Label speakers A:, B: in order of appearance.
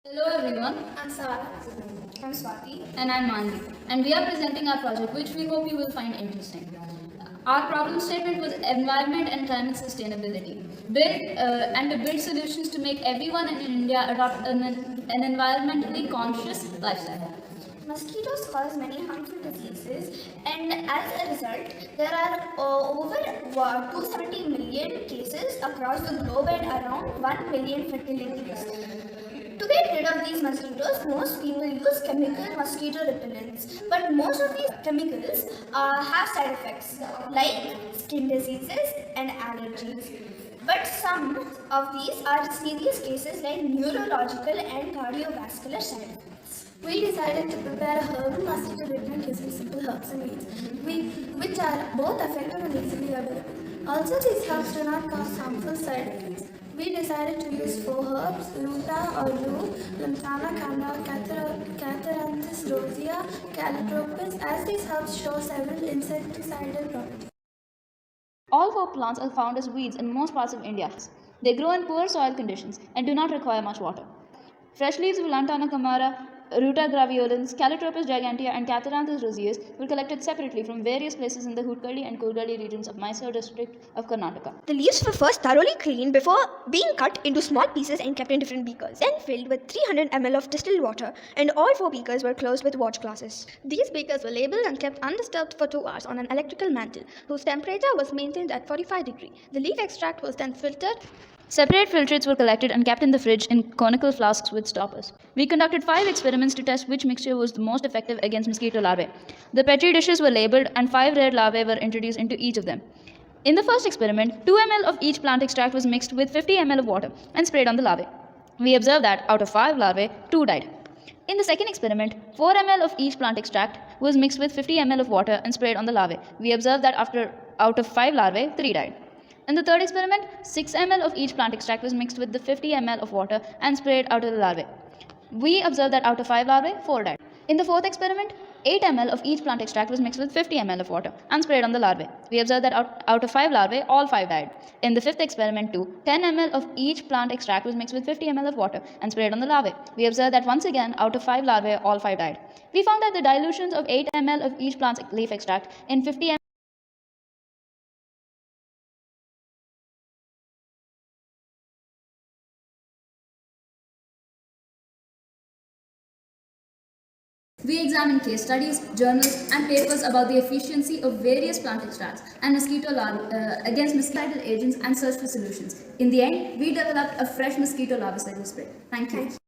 A: Hello everyone,
B: I'm Sara. I'm Swathi.
A: and I'm Manvi, and we are presenting our project which we hope you will find interesting. Our problem statement was environment and climate sustainability. To build solutions to make everyone in India adopt an environmentally conscious lifestyle.
B: Mosquitoes cause many harmful diseases, and as a result, there are over 270 million cases across the globe and around 1 million fatalities. To get rid of these mosquitoes, most people use chemical mosquito repellents, but most of these chemicals have side effects like skin diseases and allergies. But some of these are serious cases like neurological and cardiovascular side effects. We decided to prepare a herbal mosquito repellent using simple herbs and weeds, which are both effective and easily available. Also, these herbs do not cause harmful side effects. We decided to use 4 herbs: Luta or Rue, Lantana Cana, Catharanthus rosea, Calotropis, as these herbs show several insecticidal properties.
A: All four plants are found as weeds in most parts of India. They grow in poor soil conditions and do not require much water. Fresh leaves of Lantana camara, Ruta graveolens, Calotropis gigantea, and Catharanthus roseus were collected separately from various places in the Koorgalli and Koorgalli regions of Mysore district of Karnataka.
C: The leaves were first thoroughly cleaned before being cut into small pieces and kept in different beakers, then filled with 300 ml of distilled water, and all 4 beakers were closed with watch glasses. These beakers were labeled and kept undisturbed for 2 hours on an electrical mantle, whose temperature was maintained at 45 degrees. The leaf extract was then filtered.
A: Separate filtrates were collected and kept in the fridge in conical flasks with stoppers. We conducted 5 experiments to test which mixture was the most effective against mosquito larvae. The petri dishes were labeled and 5 red larvae were introduced into each of them. In the first experiment, 2 ml of each plant extract was mixed with 50 ml of water and sprayed on the larvae. We observed that out of 5 larvae, 2 died. In the second experiment, 4 ml of each plant extract was mixed with 50 ml of water and sprayed on the larvae. We observed that out of 5 larvae, 3 died. In the third experiment, 6 ml of each plant extract was mixed with the 50 ml of water and sprayed out of the larvae. We observed that out of 5 larvae, 4 died. In the fourth experiment, 8 ml of each plant extract was mixed with 50 ml of water and sprayed on the larvae. We observed that out of 5 larvae, all 5 died. In the fifth experiment too, 10 ml of each plant extract was mixed with 50 ml of water and sprayed on the larvae. We observed that once again, out of 5 larvae, all 5 died. We found that the dilutions of 8 ml of each plant's leaf extract in 50 ml We examined case studies, journals, and papers about the efficiency of various plant extracts and against mosquito agents and searched for solutions. In the end, we developed a fresh mosquito larvicidal spray. Thank you.